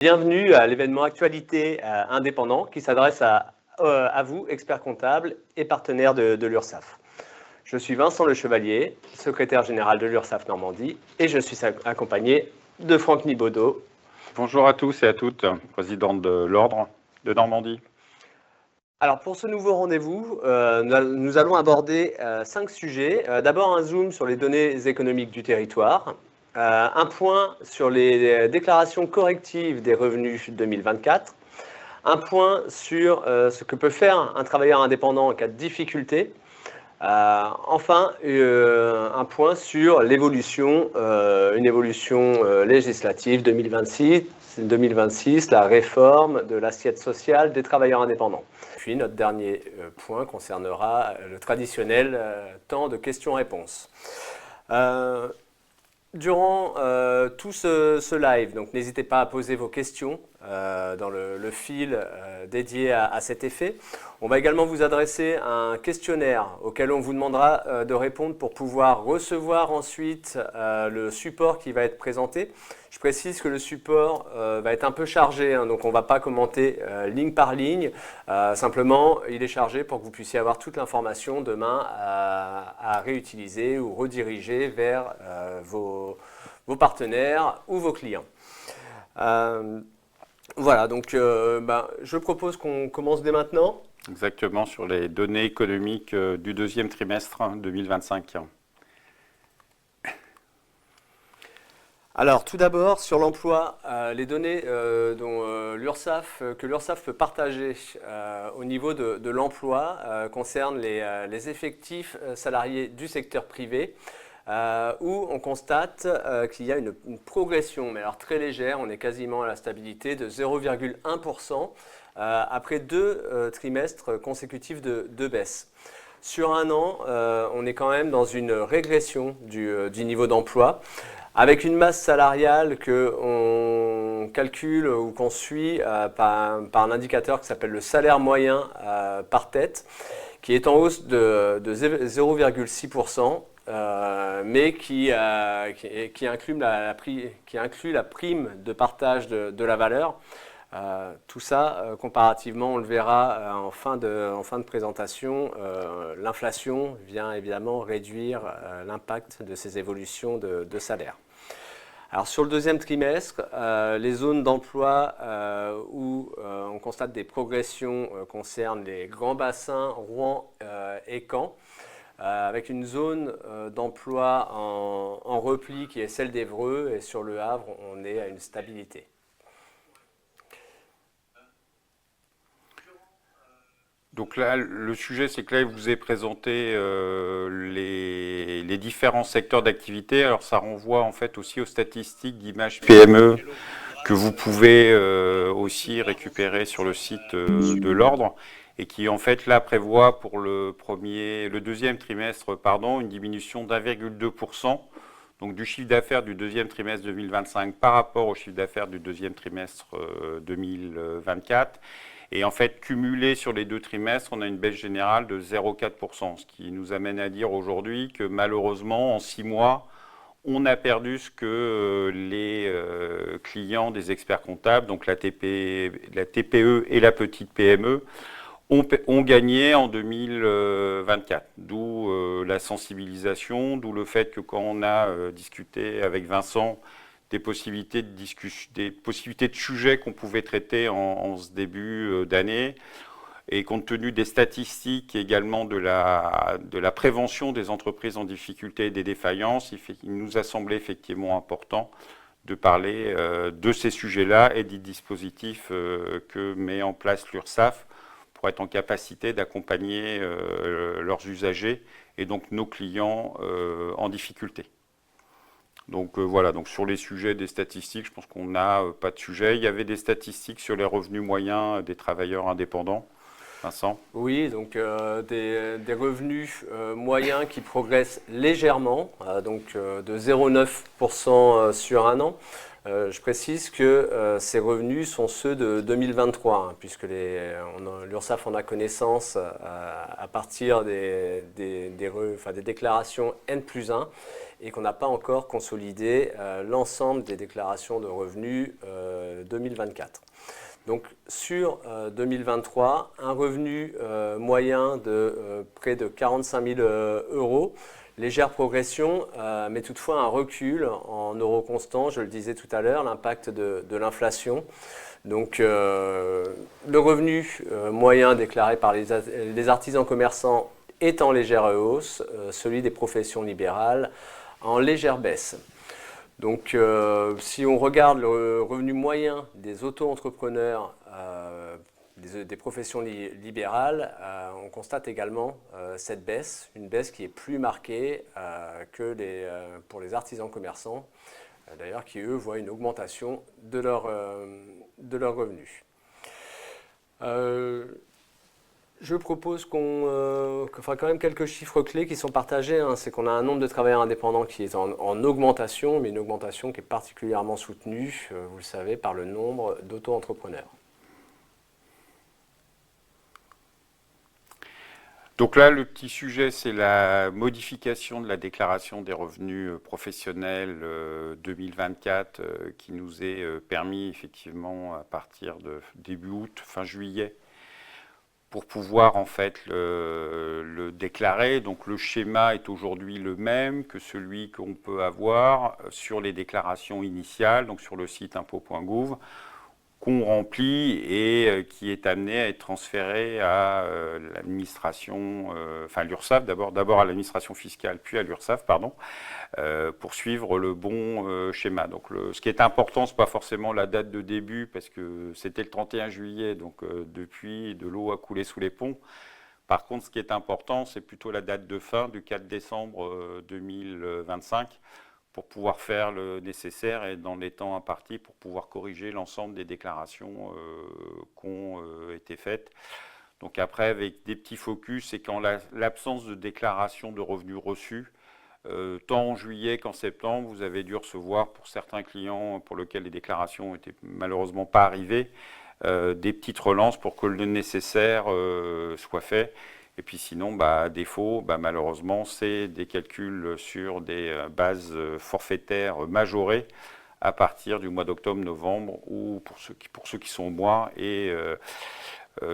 Bienvenue à l'événement Actualité indépendant qui s'adresse à vous, experts comptables et partenaires de l'URSSAF. Je suis Vincent Le Chevalier, secrétaire général de l'URSSAF Normandie, et je suis accompagné de Franck Nibaudot. Bonjour à tous et à toutes, président de l'Ordre de Normandie. Alors pour ce nouveau rendez-vous, nous allons aborder 5 sujets. D'abord un zoom sur les données économiques du territoire, un point sur les déclarations correctives des revenus 2024, un point sur ce que peut faire un travailleur indépendant en cas de difficulté, enfin un point sur l'évolution, une évolution législative 2026, la réforme de l'assiette sociale des travailleurs indépendants. Puis notre dernier point concernera le traditionnel temps de questions-réponses. Durant tout ce live, donc n'hésitez pas à poser vos questions dans le fil dédié à cet effet. On va également vous adresser un questionnaire auquel on vous demandera de répondre pour pouvoir recevoir ensuite le support qui va être présenté. Je précise que le support va être un peu chargé, hein, donc on ne va pas commenter ligne par ligne. Simplement, il est chargé pour que vous puissiez avoir toute l'information demain à réutiliser ou rediriger vers vos partenaires ou vos clients. Voilà, donc je propose qu'on commence dès maintenant. Exactement, sur les données économiques du deuxième trimestre 2025. Alors, tout d'abord, sur l'emploi, les données que l'URSSAF peut partager au niveau de l'emploi concernent les effectifs salariés du secteur privé, où on constate qu'il y a une progression, mais alors très légère, on est quasiment à la stabilité de 0,1% après 2 trimestres consécutifs de baisse. Sur un an, on est quand même dans une régression du niveau d'emploi, avec une masse salariale qu'on calcule ou qu'on suit par un indicateur qui s'appelle le salaire moyen par tête, qui est en hausse de 0,6%. Mais qui inclut la prime de partage de la valeur. Tout ça, comparativement, on le verra en fin de présentation, l'inflation vient évidemment réduire l'impact de ces évolutions de salaire. Alors sur le deuxième trimestre, les zones d'emploi où on constate des progressions concernent les grands bassins, Rouen et Caen, avec une zone d'emploi en repli qui est celle d'Évreux, et sur le Havre, on est à une stabilité. Donc là, le sujet, c'est que là, je vous ai présenté les différents secteurs d'activité. Alors ça renvoie en fait aussi aux statistiques d'image PME que vous pouvez aussi récupérer sur le site de l'Ordre, et qui en fait là prévoit pour le deuxième trimestre une diminution d'1,2% donc du chiffre d'affaires du deuxième trimestre 2025 par rapport au chiffre d'affaires du deuxième trimestre 2024. Et en fait, cumulé sur les 2 trimestres, on a une baisse générale de 0,4%, ce qui nous amène à dire aujourd'hui que malheureusement, en 6 mois, on a perdu ce que les clients des experts comptables, donc la TPE et la petite PME, ont gagné en 2024. D'où la sensibilisation, d'où le fait que quand on a discuté avec Vincent des possibilités de sujets qu'on pouvait traiter en ce début d'année, et compte tenu des statistiques également de la prévention des entreprises en difficulté et des défaillances, il nous a semblé effectivement important de parler de ces sujets-là et des dispositifs que met en place l'URSSAF pour être en capacité d'accompagner leurs usagers et donc nos clients en difficulté. Donc voilà, donc sur les sujets des statistiques, je pense qu'on n'a pas de sujet. Il y avait des statistiques sur les revenus moyens des travailleurs indépendants. Vincent? Oui, donc des revenus moyens qui progressent légèrement, donc de 0,9% sur un an. Je précise que ces revenus sont ceux de 2023, hein, puisque l'URSSAF en a connaissance à partir des déclarations N+1 et qu'on n'a pas encore consolidé l'ensemble des déclarations de revenus 2024. Donc sur 2023, un revenu moyen de près de 45 000 euros, légère progression, mais toutefois un recul en euros constants, je le disais tout à l'heure, l'impact de l'inflation. Donc le revenu moyen déclaré par les artisans commerçants est en légère hausse, celui des professions libérales en légère baisse. Donc, si on regarde le revenu moyen des auto-entrepreneurs des professions libérales, on constate également cette baisse, une baisse qui est plus marquée que pour les artisans commerçants, d'ailleurs qui eux voient une augmentation de leurs revenus. Je propose qu'on fasse quand même quelques chiffres clés qui sont partagés. Hein. C'est qu'on a un nombre de travailleurs indépendants qui est en augmentation, mais une augmentation qui est particulièrement soutenue, vous le savez, par le nombre d'auto-entrepreneurs. Donc là, le petit sujet, c'est la modification de la déclaration des revenus professionnels 2024 qui nous est permis effectivement à partir de début août, fin juillet, pour pouvoir en fait le déclarer. Donc le schéma est aujourd'hui le même que celui qu'on peut avoir sur les déclarations initiales, donc sur le site impôts.gouv, qu'on remplit et qui est amené à être transféré à l'administration, enfin l'URSSAF d'abord à l'administration fiscale, puis à l'URSSAF, pardon, pour suivre le bon schéma. Donc ce qui est important, ce n'est pas forcément la date de début, parce que c'était le 31 juillet, donc depuis, de l'eau a coulé sous les ponts. Par contre, ce qui est important, c'est plutôt la date de fin du 4 décembre 2025, pour pouvoir faire le nécessaire et dans les temps impartis pour pouvoir corriger l'ensemble des déclarations qui ont été faites. Donc après, avec des petits focus, c'est qu'en l'absence de déclaration de revenus reçus, tant en juillet qu'en septembre, vous avez dû recevoir pour certains clients pour lesquels les déclarations n'étaient malheureusement pas arrivées, des petites relances pour que le nécessaire soit fait. Et puis sinon, à défaut, malheureusement, c'est des calculs sur des bases forfaitaires majorées à partir du mois d'octobre-novembre ou pour ceux qui sont au mois et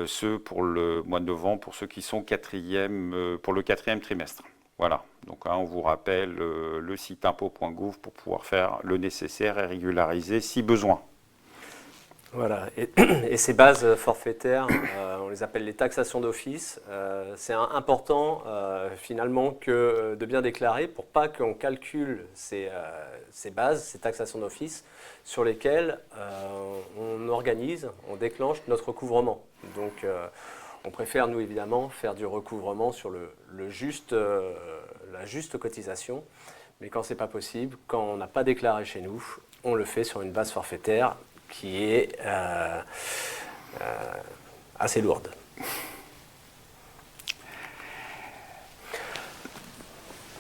ceux pour le mois de novembre pour ceux qui sont pour le quatrième trimestre. Voilà, donc on vous rappelle le site impôts.gouv pour pouvoir faire le nécessaire et régulariser si besoin. Voilà, et ces bases forfaitaires, on les appelle les taxations d'office. C'est important finalement de bien déclarer pour pas qu'on calcule ces bases, ces taxations d'office sur lesquelles on déclenche notre recouvrement. Donc on préfère nous évidemment faire du recouvrement sur la juste cotisation, mais quand c'est pas possible, quand on n'a pas déclaré chez nous, on le fait sur une base forfaitaire qui est assez lourde.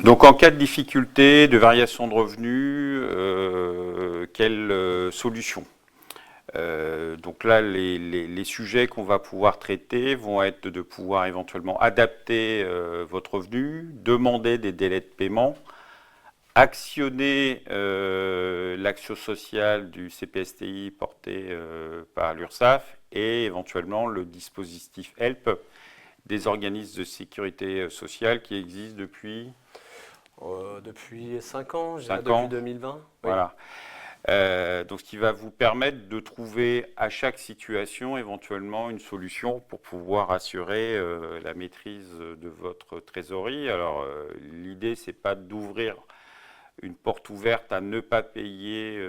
Donc en cas de difficulté, de variation de revenus, quelle solution? Donc là, les sujets qu'on va pouvoir traiter vont être de pouvoir éventuellement adapter votre revenu, demander des délais de paiement, actionner l'action sociale du CPSTI porté par l'URSSAF et éventuellement le dispositif HELP des organismes de sécurité sociale qui existent depuis 5 ans, depuis 2020. Oui. Voilà. Donc ce qui va vous permettre de trouver à chaque situation éventuellement une solution pour pouvoir assurer la maîtrise de votre trésorerie. Alors l'idée, c'est pas d'ouvrir une porte ouverte à ne pas payer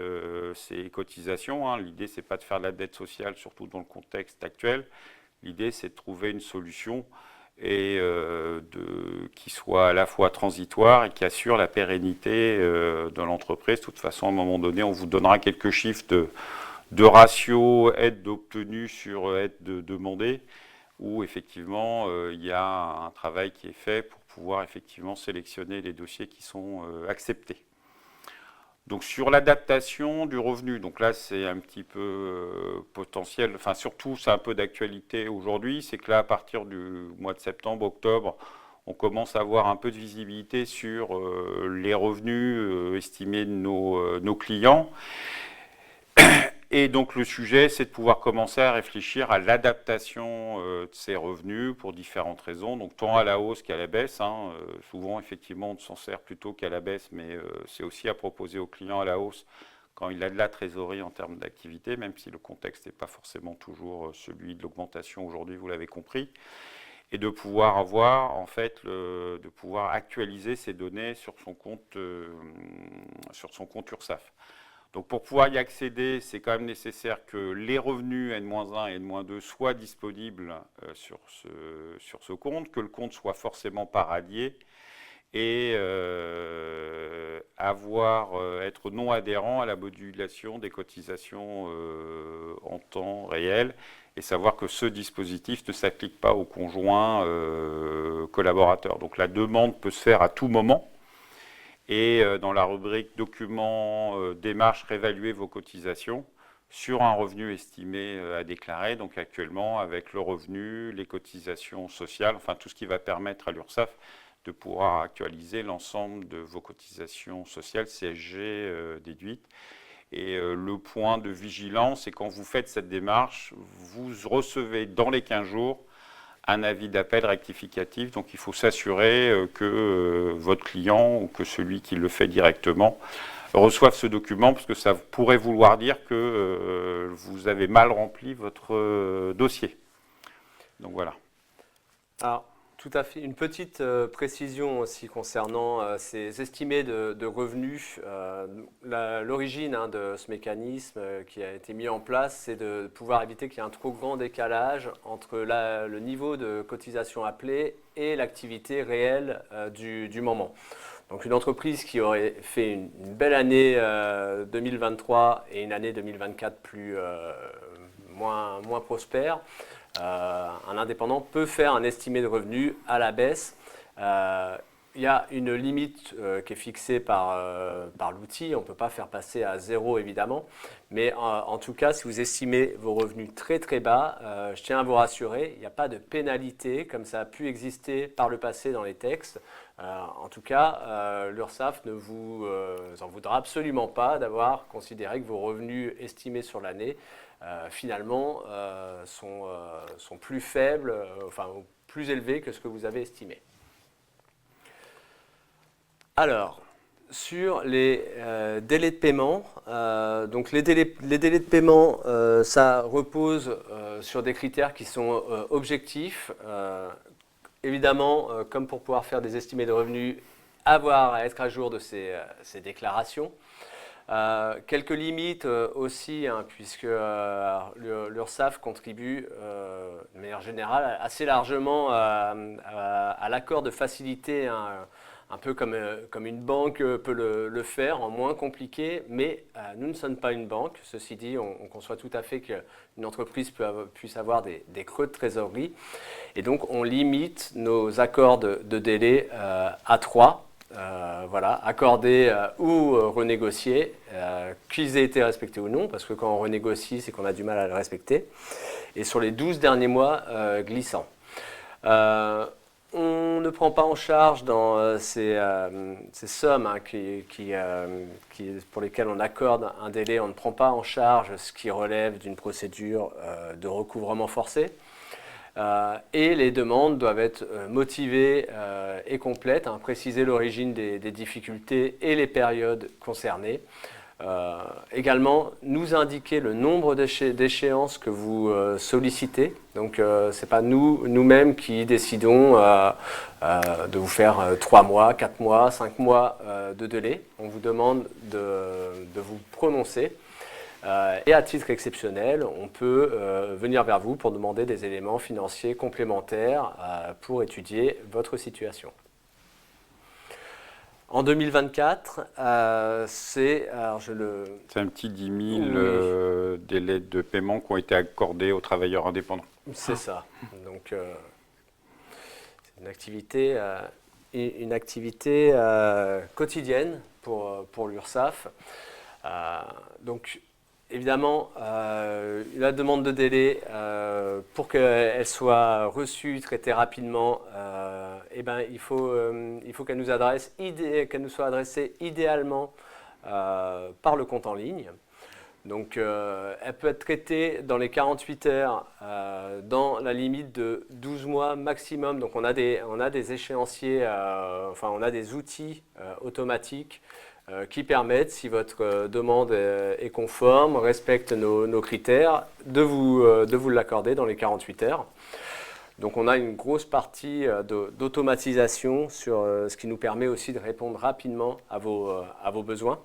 ces cotisations. Hein. L'idée, c'est pas de faire de la dette sociale, surtout dans le contexte actuel. L'idée, c'est de trouver une solution et qui soit à la fois transitoire et qui assure la pérennité de l'entreprise. De toute façon, à un moment donné, on vous donnera quelques chiffres de ratio aide obtenue sur aide demandée. où effectivement il y a un travail qui est fait pour pouvoir effectivement sélectionner les dossiers qui sont acceptés. Donc sur l'adaptation du revenu, donc là c'est un petit peu potentiel, enfin surtout c'est un peu d'actualité aujourd'hui, c'est que là à partir du mois de septembre, octobre, on commence à avoir un peu de visibilité sur les revenus estimés de nos clients. Et donc le sujet, c'est de pouvoir commencer à réfléchir à l'adaptation de ces revenus pour différentes raisons, donc tant à la hausse qu'à la baisse. Souvent, effectivement, on s'en sert plutôt qu'à la baisse, mais c'est aussi à proposer au client à la hausse quand il a de la trésorerie en termes d'activité, même si le contexte n'est pas forcément toujours celui de l'augmentation aujourd'hui, vous l'avez compris, et de pouvoir avoir, en fait, de pouvoir actualiser ces données sur son compte URSSAF. Donc pour pouvoir y accéder, c'est quand même nécessaire que les revenus N-1 et N-2 soient disponibles sur ce compte, que le compte soit forcément pas radié et être non adhérent à la modulation des cotisations en temps réel et savoir que ce dispositif ne s'applique pas aux conjoints collaborateurs. Donc la demande peut se faire à tout moment. Et dans la rubrique documents, démarche, réévaluer vos cotisations sur un revenu estimé à déclarer, donc actuellement avec le revenu, les cotisations sociales, enfin tout ce qui va permettre à l'URSSAF de pouvoir actualiser l'ensemble de vos cotisations sociales, CSG déduites. Et le point de vigilance, c'est quand vous faites cette démarche, vous recevez dans les 15 jours un avis d'appel rectificatif, donc il faut s'assurer que votre client ou que celui qui le fait directement reçoive ce document, parce que ça pourrait vouloir dire que vous avez mal rempli votre dossier. Donc voilà. Alors, tout à fait. Une petite précision aussi concernant ces estimés de revenus. L'origine de ce mécanisme qui a été mis en place, c'est de pouvoir éviter qu'il y ait un trop grand décalage entre le niveau de cotisation appelé et l'activité réelle du moment. Donc une entreprise qui aurait fait une belle année 2023 et une année 2024 moins prospère, un indépendant peut faire un estimé de revenus à la baisse. Il y a une limite qui est fixée par l'outil, on ne peut pas faire passer à zéro évidemment, mais en tout cas si vous estimez vos revenus très très bas, je tiens à vous rassurer, il n'y a pas de pénalité comme ça a pu exister par le passé dans les textes. En tout cas, l'URSSAF ne vous en voudra absolument pas d'avoir considéré que vos revenus estimés sur l'année finalement sont plus faibles, enfin plus élevés que ce que vous avez estimé. Alors, sur les délais de paiement, donc les délais de paiement, ça repose sur des critères qui sont objectifs. Évidemment, comme pour pouvoir faire des estimés de revenus, avoir à être à jour de ces déclarations. Quelques limites aussi, puisque l'URSSAF contribue de manière générale assez largement à l'accord de facilité, un peu comme une banque peut le faire, en moins compliqué, mais nous ne sommes pas une banque. Ceci dit, on conçoit tout à fait qu'une entreprise puisse avoir des creux de trésorerie. Et donc, on limite nos accords de délai à 3. Voilà, accordés ou renégociés, qu'ils aient été respectés ou non, parce que quand on renégocie, c'est qu'on a du mal à le respecter. Et sur les 12 derniers mois glissants. On ne prend pas en charge dans ces sommes pour lesquelles on accorde un délai, on ne prend pas en charge ce qui relève d'une procédure de recouvrement forcé. Et les demandes doivent être motivées et complètes, préciser l'origine des difficultés et les périodes concernées. Également, nous indiquer le nombre d'échéances que vous sollicitez. Donc, ce n'est pas nous-mêmes qui décidons de vous faire 3 mois, 4 mois, 5 mois de délai. On vous demande de vous prononcer. Et à titre exceptionnel, on peut venir vers vous pour demander des éléments financiers complémentaires pour étudier votre situation. En 2024, c'est un petit 10 000 délais de paiement qui ont été accordés aux travailleurs indépendants. C'est ça. Donc Donc, c'est une activité quotidienne pour l'URSSAF. Donc, évidemment, la demande de délai, pour qu'elle soit reçue, traitée rapidement, il faut qu'elle nous soit adressée idéalement par le compte en ligne. Donc, elle peut être traitée dans les 48 heures, dans la limite de 12 mois maximum. Donc, on a des échéanciers, on a des outils automatiques qui permettent, si votre demande est conforme, respecte nos critères, de vous l'accorder dans les 48 heures. Donc, on a une grosse partie d'automatisation sur ce qui nous permet aussi de répondre rapidement à vos besoins.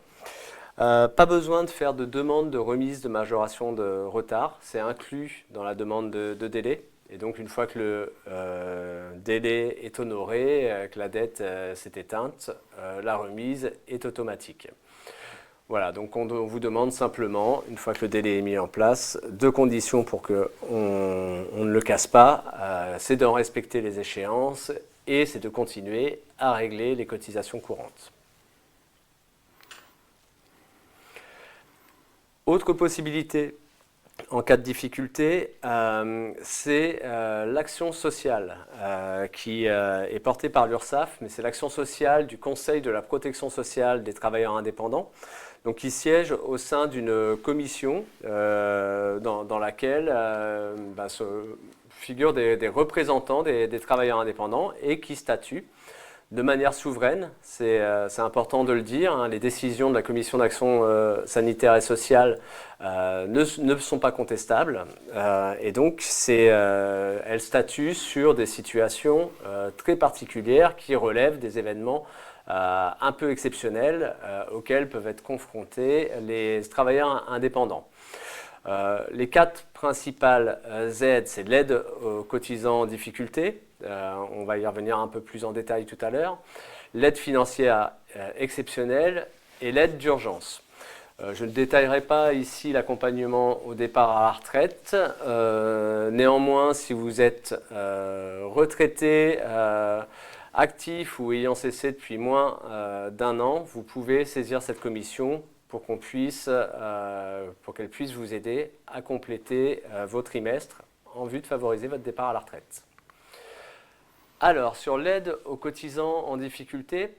Pas besoin de faire de demande de remise de majoration de retard, c'est inclus dans la demande de délai. Et donc une fois que le délai est honoré, que la dette s'est éteinte, la remise est automatique. Voilà, donc on vous demande simplement, une fois que le délai est mis en place, deux conditions pour qu'on ne le casse pas, c'est d'en respecter les échéances et c'est de continuer à régler les cotisations courantes. Autre possibilité en cas de difficulté, c'est l'action sociale qui est portée par l'URSSAF, mais c'est l'action sociale du Conseil de la protection sociale des travailleurs indépendants, donc qui siège au sein d'une commission dans laquelle figurent des représentants des travailleurs indépendants et qui statuent de manière souveraine, c'est important de le dire, hein, les décisions de la Commission d'action sanitaire et sociale ne sont pas contestables et donc elle statue sur des situations très particulières qui relèvent des événements un peu exceptionnels auxquels peuvent être confrontés les travailleurs indépendants. Les quatre principales aides, c'est l'aide aux cotisants en difficulté, on va y revenir un peu plus en détail tout à l'heure, l'aide financière exceptionnelle et l'aide d'urgence. Je ne détaillerai pas ici l'accompagnement au départ à la retraite, néanmoins si vous êtes retraité, actif ou ayant cessé depuis moins d'un an, vous pouvez saisir cette commission pour qu'elle puisse vous aider à compléter vos trimestres en vue de favoriser votre départ à la retraite. Alors, sur l'aide aux cotisants en difficulté,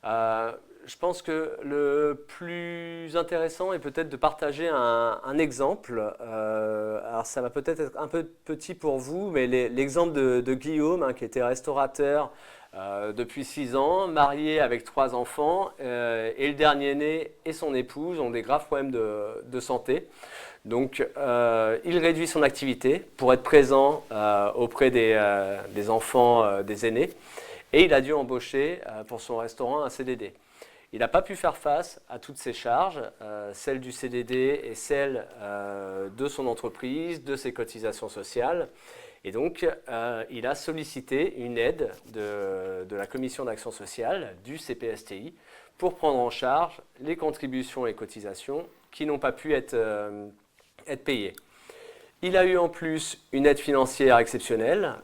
je pense que le plus intéressant est peut-être de partager un exemple. Alors, ça va peut-être être un peu petit pour vous, mais l'exemple de Guillaume, hein, qui était restaurateur depuis 6 ans, marié avec 3 enfants, et le dernier-né et son épouse ont des graves problèmes de santé. Donc, il réduit son activité pour être présent auprès des enfants des aînés, et il a dû embaucher pour son restaurant un CDD. Il n'a pas pu faire face à toutes ses charges, celles du CDD et celles de son entreprise, de ses cotisations sociales. Et donc, il a sollicité une aide de la Commission d'action sociale, du CPSTI, pour prendre en charge les contributions et cotisations qui n'ont pas pu être payées. Il a eu en plus une aide financière exceptionnelle,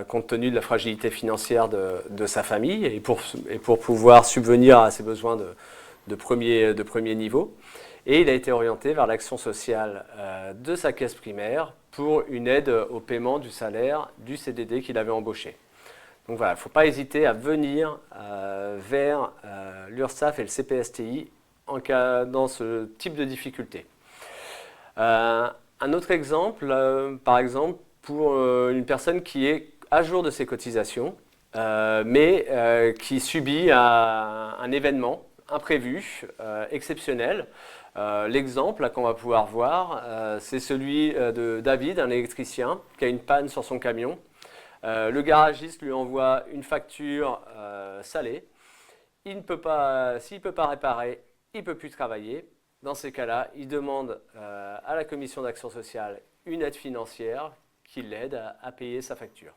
compte tenu de la fragilité financière de sa famille et pour pouvoir subvenir à ses besoins de premier niveau. Et il a été orienté vers l'action sociale de sa caisse primaire pour une aide au paiement du salaire du CDD qu'il avait embauché. Donc voilà, il ne faut pas hésiter à venir vers l'URSSAF et le CPSTI dans ce type de difficulté. Un autre exemple, par exemple, pour une personne qui est à jour de ses cotisations, mais qui subit un événement imprévu, exceptionnel. L'exemple qu'on va pouvoir voir, c'est celui de David, un électricien, qui a une panne sur son camion. Le garagiste lui envoie une facture salée. S'il ne peut pas réparer, il ne peut plus travailler. Dans ces cas-là, il demande à la Commission d'action sociale une aide financière qui l'aide à payer sa facture.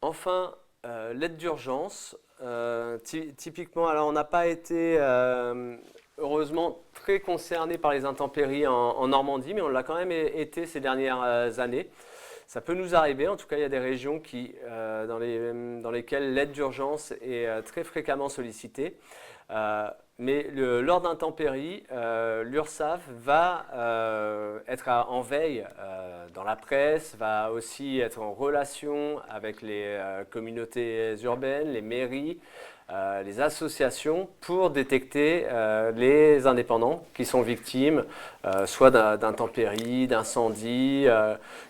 Enfin, l'aide d'urgence. Typiquement, alors on n'a pas été heureusement très concerné par les intempéries en Normandie, mais on l'a quand même été ces dernières années. Ça peut nous arriver, en tout cas il y a des régions dans lesquelles l'aide d'urgence est très fréquemment sollicitée. Mais lors d'intempéries, l'URSSAF va être en veille dans la presse, va aussi être en relation avec les communautés urbaines, les mairies, les associations pour détecter les indépendants qui sont victimes soit d'intempéries, d'incendies,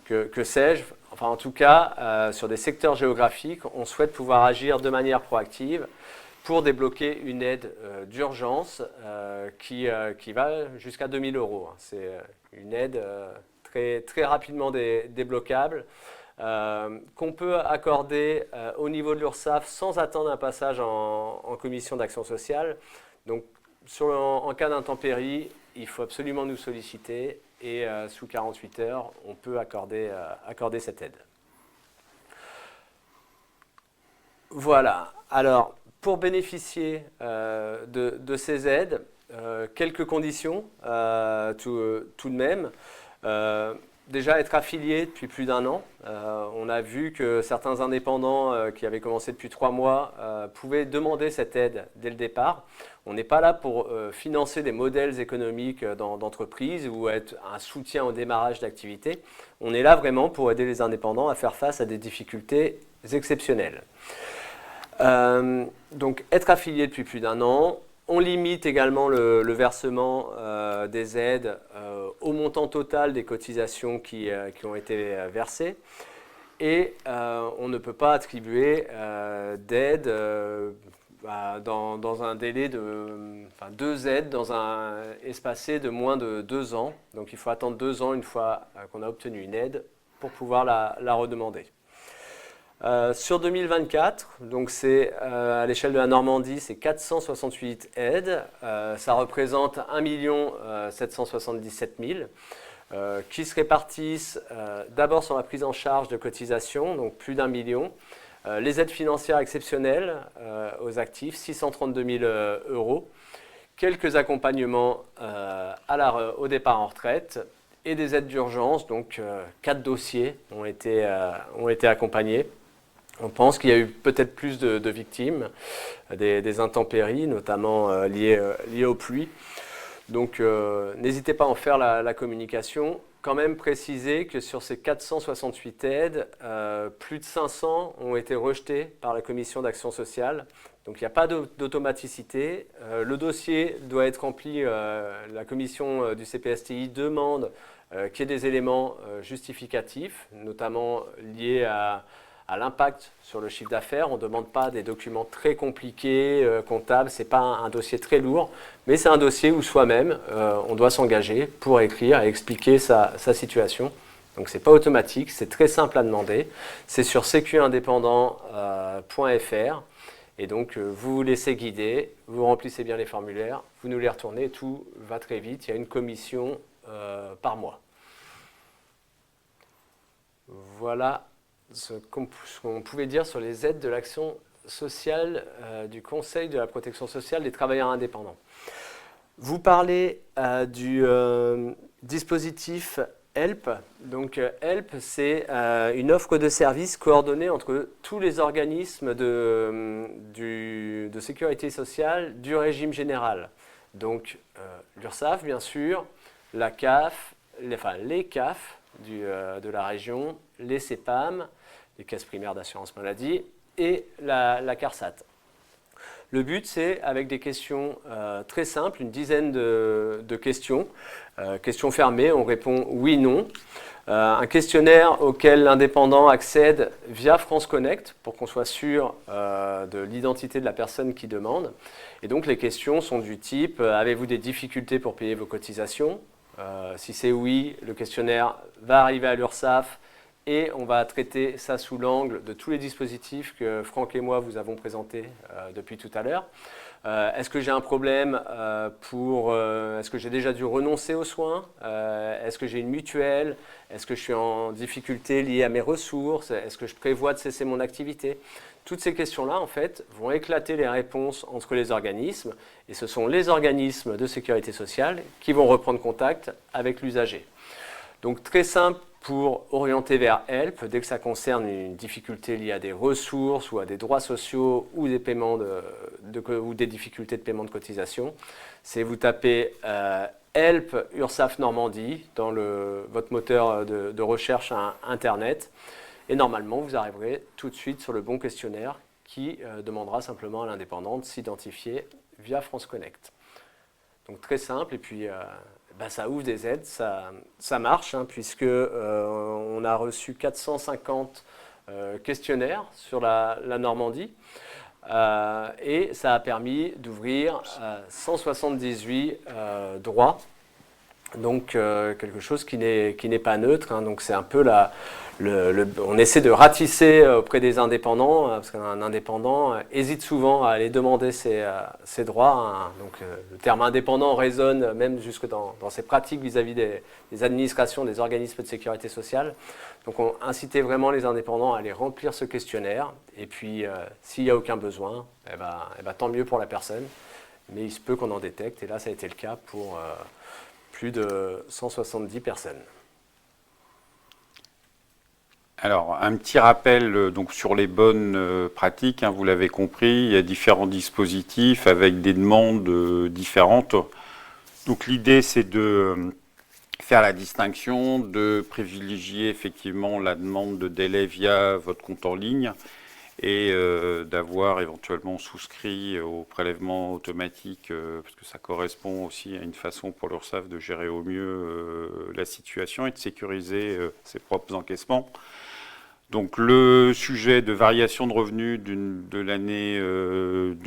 que sais-je. Enfin, en tout cas, sur des secteurs géographiques, on souhaite pouvoir agir de manière proactive pour débloquer une aide d'urgence qui va jusqu'à 2 000 €. C'est une aide très, très rapidement débloquable, qu'on peut accorder au niveau de l'URSSAF sans attendre un passage en commission d'action sociale. Donc, en cas d'intempérie, il faut absolument nous solliciter et sous 48 heures, on peut accorder cette aide. Voilà. Alors, pour bénéficier de ces aides, quelques conditions tout de même. Déjà être affilié depuis plus d'1 an. On a vu que certains indépendants qui avaient commencé depuis 3 mois pouvaient demander cette aide dès le départ. On n'est pas là pour financer des modèles économiques d'entreprise ou être un soutien au démarrage d'activité. On est là vraiment pour aider les indépendants à faire face à des difficultés exceptionnelles. Donc être affilié depuis plus d'1 an. On limite également le versement des aides au montant total des cotisations qui ont été versées. Et on ne peut pas attribuer d'aide dans un délai de 2 aides espacé de moins de 2 ans. Donc il faut attendre 2 ans une fois qu'on a obtenu une aide pour pouvoir la redemander. Sur 2024, donc c'est à l'échelle de la Normandie, c'est 468 aides. Ça représente 1 777 000 qui se répartissent d'abord sur la prise en charge de cotisations, donc plus d'1 million. Les aides financières exceptionnelles aux actifs, 632 000 €. Quelques accompagnements au départ en retraite et des aides d'urgence, donc 4 dossiers ont été accompagnés. On pense qu'il y a eu peut-être plus de victimes, des intempéries, notamment liées aux pluies. Donc n'hésitez pas à en faire la communication. Quand même préciser que sur ces 468 aides, plus de 500 ont été rejetées par la commission d'action sociale. Donc il n'y a pas d'automaticité. Le dossier doit être rempli, la commission du CPSTI demande qu'il y ait des éléments justificatifs, notamment liés à l'impact sur le chiffre d'affaires. On ne demande pas des documents très compliqués, comptables, ce n'est pas un dossier très lourd, mais c'est un dossier où soi-même, on doit s'engager pour écrire et expliquer sa situation. Donc ce n'est pas automatique, c'est très simple à demander. C'est sur secuindépendant.fr et donc vous vous laissez guider, vous remplissez bien les formulaires, vous nous les retournez, tout va très vite, il y a une commission par mois. Voilà ce qu'on pouvait dire sur les aides de l'action sociale du Conseil de la protection sociale des travailleurs indépendants. Vous parlez du dispositif HELP. Donc HELP, c'est une offre de services coordonnée entre tous les organismes de sécurité sociale du régime général. Donc l'URSSAF, bien sûr, la CAF, les CAF de la région, les CEPAM, les caisses primaires d'assurance maladie et la CARSAT. Le but, c'est avec des questions très simples, une dizaine de questions, questions fermées, on répond oui, non. Un questionnaire auquel l'indépendant accède via France Connect pour qu'on soit sûr de l'identité de la personne qui demande. Et donc les questions sont du type, avez-vous des difficultés pour payer vos cotisations ? Si c'est oui, le questionnaire va arriver à l'URSSAF et on va traiter ça sous l'angle de tous les dispositifs que Franck et moi vous avons présentés depuis tout à l'heure. Est-ce que j'ai un problème est-ce que j'ai déjà dû renoncer aux soins? Est-ce que j'ai une mutuelle? Est-ce que je suis en difficulté liée à mes ressources? Est-ce que je prévois de cesser mon activité? Toutes ces questions-là, en fait, vont éclater les réponses entre les organismes et ce sont les organismes de sécurité sociale qui vont reprendre contact avec l'usager. Donc très simple pour orienter vers HELP, dès que ça concerne une difficulté liée à des ressources ou à des droits sociaux ou des paiements ou des difficultés de paiement de cotisation, c'est vous tapez HELP URSSAF Normandie dans votre moteur de recherche à Internet et normalement vous arriverez tout de suite sur le bon questionnaire qui demandera simplement à l'indépendant de s'identifier via France Connect. Donc très simple et puis ça ouvre des aides, ça marche puisque on a reçu 450 questionnaires sur la Normandie et ça a permis d'ouvrir 178 droits. Donc quelque chose qui n'est pas neutre, donc c'est un peu on essaie de ratisser auprès des indépendants, parce qu'un indépendant hésite souvent à aller demander ses droits. Donc le terme indépendant résonne même jusque dans ses pratiques vis-à-vis des administrations, des organismes de sécurité sociale. Donc on incitait vraiment les indépendants à aller remplir ce questionnaire. Et puis s'il n'y a aucun besoin, tant mieux pour la personne. Mais il se peut qu'on en détecte, et là ça a été le cas pour plus de 170 personnes. Alors, un petit rappel donc, sur les bonnes pratiques, vous l'avez compris, il y a différents dispositifs avec des demandes différentes. Donc l'idée, c'est de faire la distinction, de privilégier effectivement la demande de délai via votre compte en ligne et d'avoir éventuellement souscrit au prélèvement automatique, parce que ça correspond aussi à une façon pour l'URSSAF de gérer au mieux la situation et de sécuriser ses propres encaissements. Donc le sujet de variation de revenus de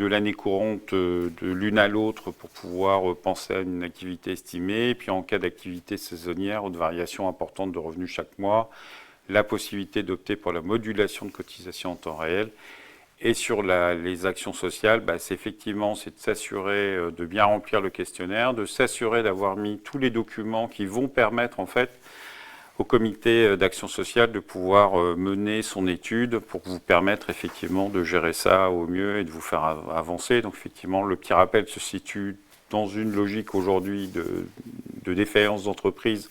l'année courante de l'une à l'autre pour pouvoir penser à une activité estimée, et puis en cas d'activité saisonnière ou de variation importante de revenus chaque mois, la possibilité d'opter pour la modulation de cotisation en temps réel. Et sur les actions sociales, c'est effectivement de s'assurer de bien remplir le questionnaire, de s'assurer d'avoir mis tous les documents qui vont permettre en fait au comité d'action sociale de pouvoir mener son étude pour vous permettre effectivement de gérer ça au mieux et de vous faire avancer. Donc effectivement, le petit rappel se situe dans une logique aujourd'hui de défaillance d'entreprise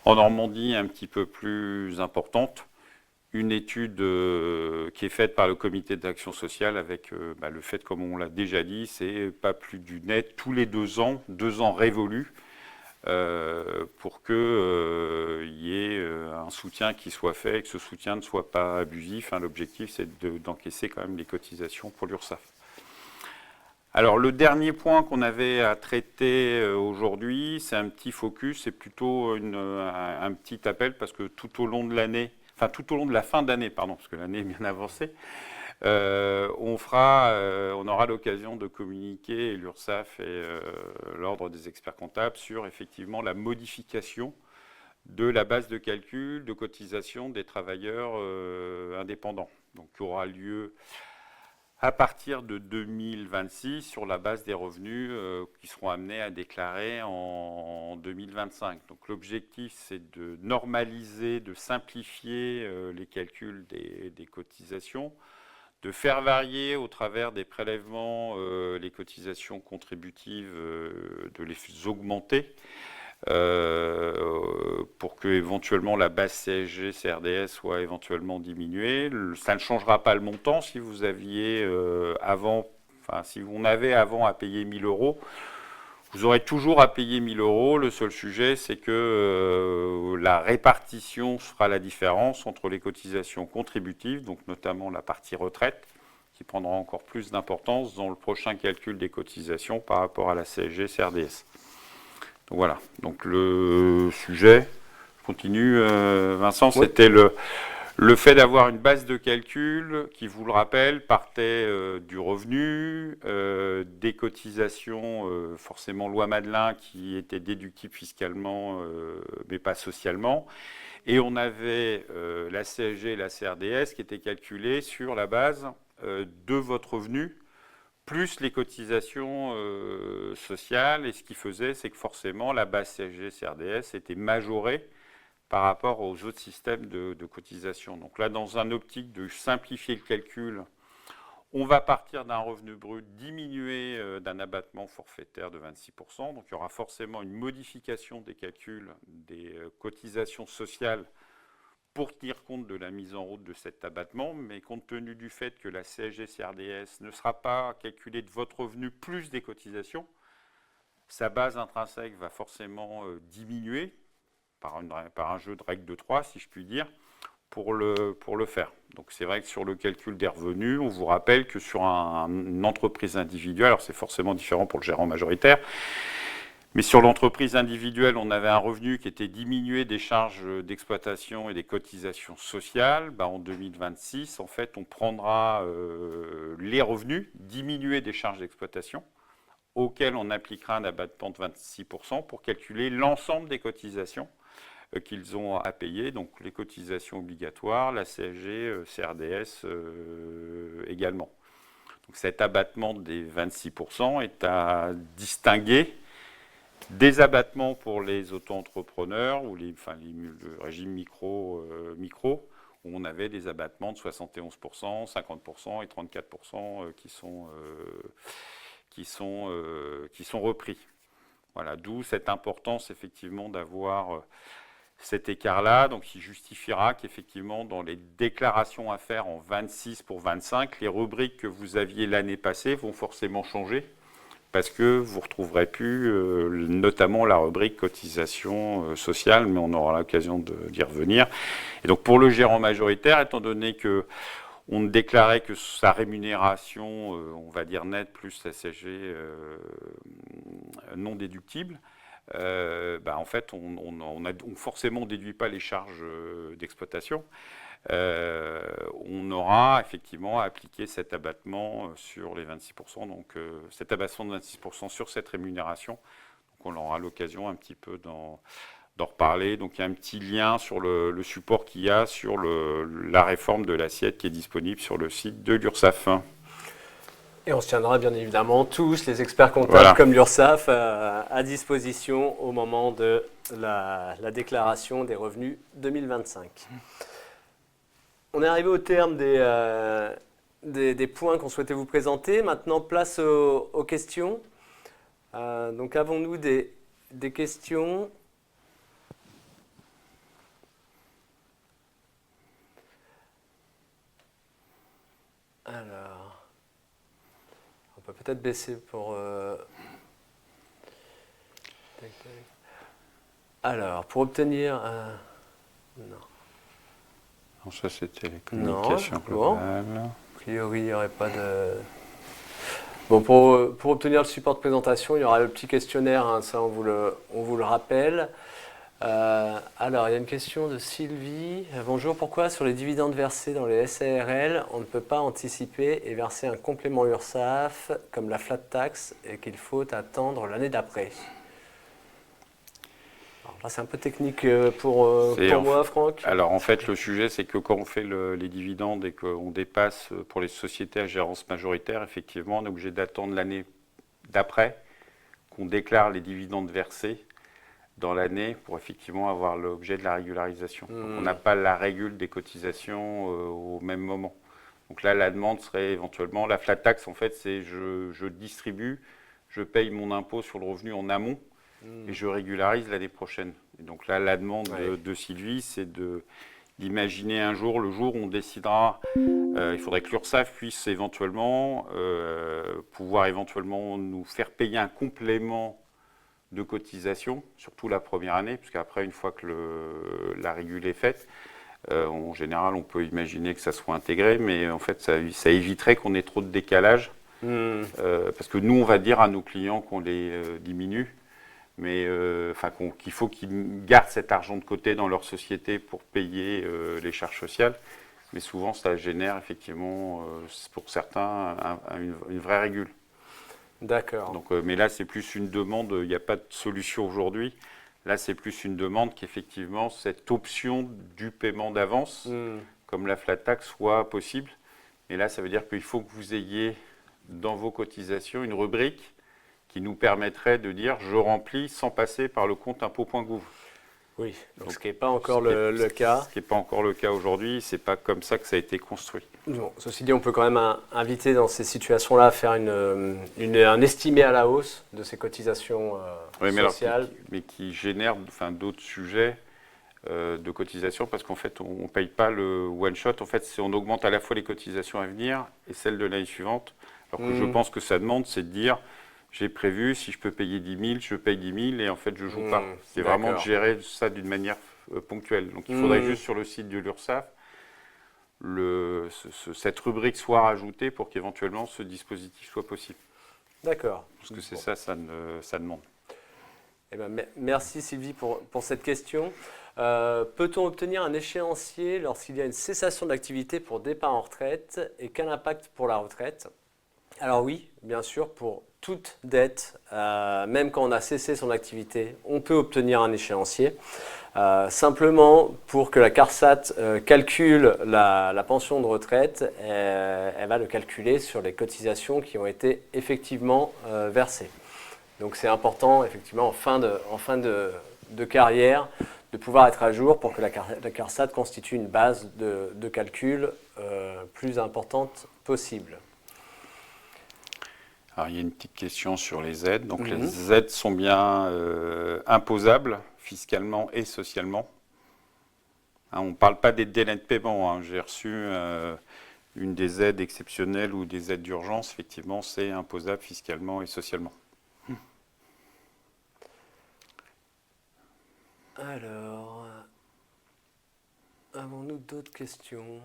en Normandie un petit peu plus importante. Une étude qui est faite par le comité d'action sociale avec le fait, comme on l'a déjà dit, c'est pas plus du net tous les 2 ans révolus, pour qu'il y ait un soutien qui soit fait et que ce soutien ne soit pas abusif. L'objectif, c'est d'encaisser quand même les cotisations pour l'URSSAF. Alors, le dernier point qu'on avait à traiter aujourd'hui, c'est un petit focus, c'est plutôt un petit appel, parce que tout au long de l'année, tout au long de la fin d'année, parce que l'année est bien avancée, on aura l'occasion de communiquer, l'URSSAF et l'Ordre des experts comptables, sur effectivement la modification de la base de calcul de cotisation des travailleurs indépendants. Donc, qui aura lieu à partir de 2026 sur la base des revenus qui seront amenés à déclarer en 2025. Donc l'objectif, c'est de normaliser, de simplifier les calculs des cotisations, de faire varier au travers des prélèvements les cotisations contributives, de les augmenter pour que éventuellement la base CSG, CRDS soit éventuellement diminuée. Ça ne changera pas le montant. Si vous aviez si on avait avant à payer 1 000 €, vous aurez toujours à payer 1 000 €. Le seul sujet, c'est que la répartition fera la différence entre les cotisations contributives, donc notamment la partie retraite, qui prendra encore plus d'importance dans le prochain calcul des cotisations par rapport à la CSG, CRDS. Donc voilà, donc le sujet, je continue, Vincent, oui. C'était le fait d'avoir une base de calcul qui, vous le rappelle, partait du revenu, des cotisations, forcément loi Madelin, qui étaient déductibles fiscalement, mais pas socialement. Et on avait la CSG et la CRDS qui étaient calculées sur la base de votre revenu, plus les cotisations sociales. Et ce qui faisait, c'est que forcément, la base CSG-CRDS était majorée par rapport aux autres systèmes de cotisation. Donc là, dans un optique de simplifier le calcul, On va partir d'un revenu brut diminué d'un abattement forfaitaire de 26%. Donc il y aura forcément une modification des calculs des cotisations sociales pour tenir compte de la mise en route de cet abattement. Mais compte tenu du fait que la CSG-CRDS ne sera pas calculée de votre revenu plus des cotisations, sa base intrinsèque va forcément diminuer par un jeu de règles de 3, si je puis dire, pour le faire. Donc c'est vrai que sur le calcul des revenus, on vous rappelle que sur une entreprise individuelle, alors c'est forcément différent pour le gérant majoritaire, mais sur l'entreprise individuelle, on avait un revenu qui était diminué des charges d'exploitation et des cotisations sociales. En 2026, en fait, on prendra les revenus diminués des charges d'exploitation, auxquels on appliquera un abattement de 26% pour calculer l'ensemble des cotisations qu'ils ont à payer, donc les cotisations obligatoires, la CSG, CRDS également. Donc cet abattement des 26% est à distinguer des abattements pour les auto-entrepreneurs ou le régime micro, où on avait des abattements de 71%, 50% et 34% qui sont repris. Voilà, d'où cette importance effectivement d'avoir cet écart-là, donc il justifiera qu'effectivement dans les déclarations à faire en 26 pour 25, les rubriques que vous aviez l'année passée vont forcément changer parce que vous ne retrouverez plus notamment la rubrique cotisation sociale, mais on aura l'occasion d'y revenir. Et donc pour le gérant majoritaire, étant donné que on ne déclarait que sa rémunération, on va dire nette, plus la CSG non déductible, en fait, on forcément ne déduit pas les charges d'exploitation. On aura effectivement à appliquer cet abattement sur les 26%, donc cet abattement de 26% sur cette rémunération. Donc on aura l'occasion un petit peu d'en reparler. Donc il y a un petit lien sur le support qu'il y a sur la réforme de l'assiette qui est disponible sur le site de l'URSSAF. Et on se tiendra bien évidemment tous, les experts comptables comme l'URSSAF, à disposition au moment de la déclaration des revenus 2025. On est arrivé au terme des points qu'on souhaitait vous présenter. Maintenant, place aux questions. Donc avons-nous des questions ? Alors, on peut peut-être baisser pour... Alors, pour obtenir... Non. Non, ça c'était les communications globales. Bon. A priori, il n'y aurait pas de... Bon, pour obtenir le support de présentation, il y aura le petit questionnaire, hein, ça on vous le rappelle. Alors, il y a une question de Sylvie. Bonjour, pourquoi sur les dividendes versés dans les SARL, on ne peut pas anticiper et verser un complément URSSAF comme la flat tax et qu'il faut attendre l'année d'après? Alors là, c'est un peu technique pour moi, Franck. Alors, en fait, le sujet, c'est que quand on fait les dividendes et qu'on dépasse pour les sociétés à gérance majoritaire, effectivement, on est obligé d'attendre l'année d'après qu'on déclare les dividendes versés dans l'année pour effectivement avoir l'objet de la régularisation. Donc, on n'a pas la régule des cotisations au même moment. Donc là, la demande serait éventuellement, la flat tax, en fait, c'est je distribue, je paye mon impôt sur le revenu en amont et je régularise l'année prochaine. Et donc là, la demande de Sylvie, c'est d'imaginer un jour, le jour où on décidera, il faudrait que l'URSSAF puisse éventuellement pouvoir éventuellement nous faire payer un complément de cotisation, surtout la première année, puisqu'après, une fois que la régule est faite, en général, on peut imaginer que ça soit intégré, mais en fait, ça éviterait qu'on ait trop de décalage, parce que nous, on va dire à nos clients qu'on les diminue, mais qu'il faut qu'ils gardent cet argent de côté dans leur société pour payer les charges sociales. Mais souvent, ça génère effectivement, pour certains, une vraie régule. D'accord. Donc, mais là, c'est plus une demande, il n'y a pas de solution aujourd'hui. Là, c'est plus une demande qu'effectivement, cette option du paiement d'avance, comme la flat tax, soit possible. Et là, ça veut dire qu'il faut que vous ayez dans vos cotisations une rubrique qui nous permettrait de dire « je remplis sans passer par le compte impôt.gouv ». Oui, donc Donc, ce qui n'est pas encore le cas. Ce qui n'est pas encore le cas aujourd'hui, c'est pas comme ça que ça a été construit. Bon, ceci dit, on peut quand même inviter dans ces situations-là à faire un estimé à la hausse de ces cotisations Oui, sociales. mais qui génère d'autres sujets de cotisation parce qu'en fait, on ne paye pas le one-shot. En fait, on augmente à la fois les cotisations à venir et celles de l'année suivante. Alors que je pense que ça demande, c'est de dire, j'ai prévu, si je peux payer 10 000, je paye 10 000 et en fait, je ne joue pas. C'est vraiment de gérer ça d'une manière ponctuelle. Donc, il faudrait juste sur le site de l'URSSAF, cette rubrique soit rajoutée pour qu'éventuellement ce dispositif soit possible. D'accord. Parce que c'est ça demande. Eh ben, merci Sylvie pour cette question. Peut-on obtenir un échéancier lorsqu'il y a une cessation d'activité pour départ en retraite et quel impact pour la retraite? Alors oui, bien sûr, pour toute dette, même quand on a cessé son activité, on peut obtenir un échéancier. Simplement, pour que la CARSAT calcule la pension de retraite, elle va le calculer sur les cotisations qui ont été effectivement versées. Donc c'est important, effectivement, en fin de carrière, de pouvoir être à jour pour que la CARSAT constitue une base de calcul plus importante possible. Alors, il y a une petite question sur les aides. Donc, les aides sont bien imposables fiscalement et socialement. Hein, on ne parle pas des délais de paiement. Hein. J'ai reçu une des aides exceptionnelles ou des aides d'urgence. Effectivement, c'est imposable fiscalement et socialement. Alors, avons-nous d'autres questions?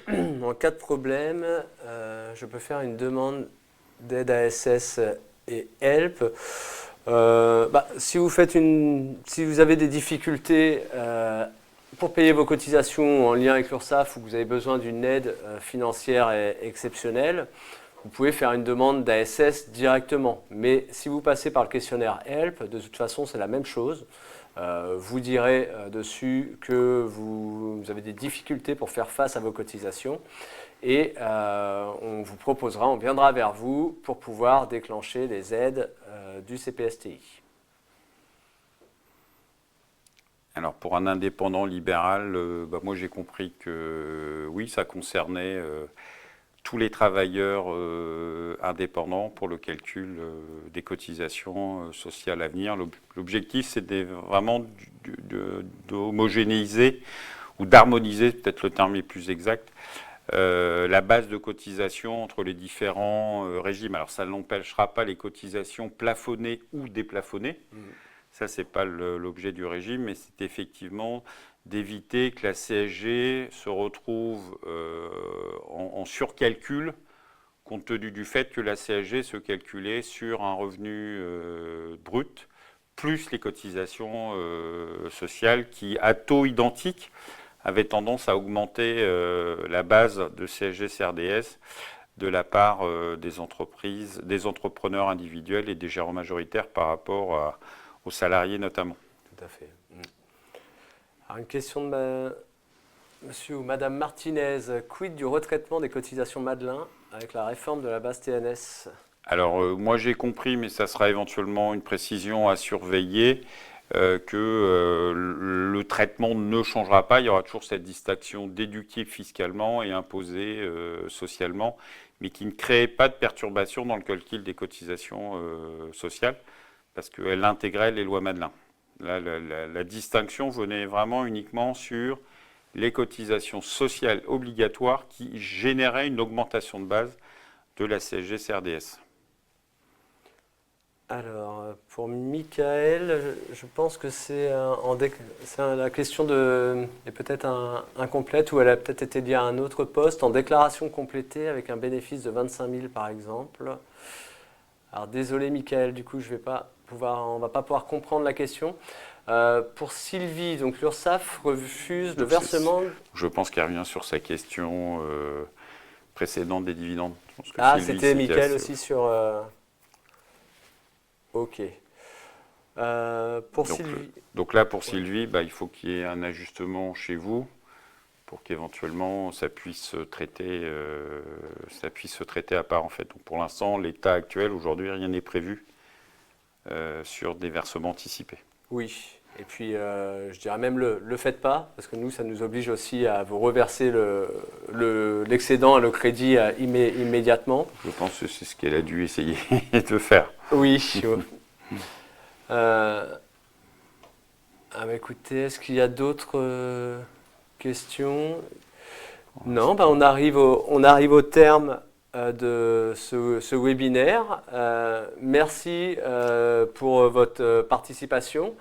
En cas de problème, je peux faire une demande d'aide ASS et HELP. Si vous avez des difficultés pour payer vos cotisations en lien avec l'URSSAF ou que vous avez besoin d'une aide financière exceptionnelle, vous pouvez faire une demande d'ASS directement. Mais si vous passez par le questionnaire HELP, de toute façon, c'est la même chose. Vous direz dessus que vous avez des difficultés pour faire face à vos cotisations et on viendra vers vous pour pouvoir déclencher les aides du CPSTI. Alors pour un indépendant libéral, moi j'ai compris que oui, ça concernait tous les travailleurs indépendants pour le calcul des cotisations sociales à venir. L'objectif, c'est vraiment d'homogénéiser ou d'harmoniser, peut-être le terme est plus exact, la base de cotisation entre les différents régimes. Alors ça n'empêchera pas les cotisations plafonnées ou déplafonnées. Ça, ce n'est pas l'objet du régime, mais c'est effectivement d'éviter que la CSG se retrouve en surcalcul, compte tenu du fait que la CSG se calculait sur un revenu brut, plus les cotisations sociales qui, à taux identique, avaient tendance à augmenter la base de CSG-CRDS de la part des entreprises, des entrepreneurs individuels et des gérants majoritaires par rapport aux salariés notamment. Tout à fait. Alors une question de monsieur ou madame Martinez. Quid du retraitement des cotisations Madelin avec la réforme de la base TNS? Alors moi j'ai compris, mais ça sera éventuellement une précision à surveiller, que le traitement ne changera pas. Il y aura toujours cette distinction déductible fiscalement et imposée socialement, mais qui ne crée pas de perturbation dans le calcul des cotisations sociales, parce qu'elle intégrait les lois Madelin. Là, la distinction venait vraiment uniquement sur les cotisations sociales obligatoires qui généraient une augmentation de base de la CSG-CRDS. Alors, pour Michael, je pense que c'est la question est peut-être incomplète ou elle a peut-être été liée à un autre poste en déclaration complétée avec un bénéfice de 25 000 par exemple. Alors désolé Michael, du coup on va pas pouvoir comprendre la question. Pour Sylvie, donc l'URSSAF refuse le versement. Je pense qu'elle revient sur sa question précédente des dividendes. C'était Michael aussi sur. Ok. Sylvie. Donc là, pour Sylvie, il faut qu'il y ait un ajustement chez vous pour qu'éventuellement ça puisse se traiter à part en fait. Donc pour l'instant, l'état actuel, aujourd'hui, rien n'est prévu sur des versements anticipés. Oui, et puis je dirais même le faites pas, parce que nous, ça nous oblige aussi à vous reverser l'excédent et le crédit immédiatement. Je pense que c'est ce qu'elle a dû essayer de faire. Oui. Écoutez, est-ce qu'il y a d'autres questions? Non, on arrive au terme de ce webinaire. Merci pour votre participation.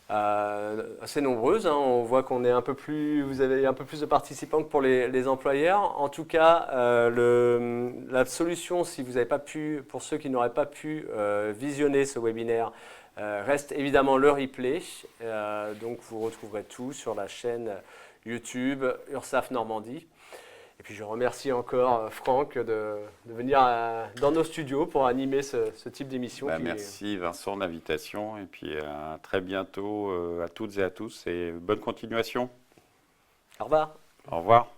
Assez nombreuse, hein. On voit qu'on est vous avez un peu plus de participants que pour les employeurs. En tout cas, la solution, si vous n'avez pas pu, pour ceux qui n'auraient pas pu visionner ce webinaire, reste évidemment le replay. Donc vous retrouverez tout sur la chaîne YouTube URSSAF Normandie. Et puis je remercie encore Franck de venir dans nos studios pour animer ce type d'émission. Merci Vincent de l'invitation et puis à très bientôt à toutes et à tous et bonne continuation. Au revoir. Au revoir.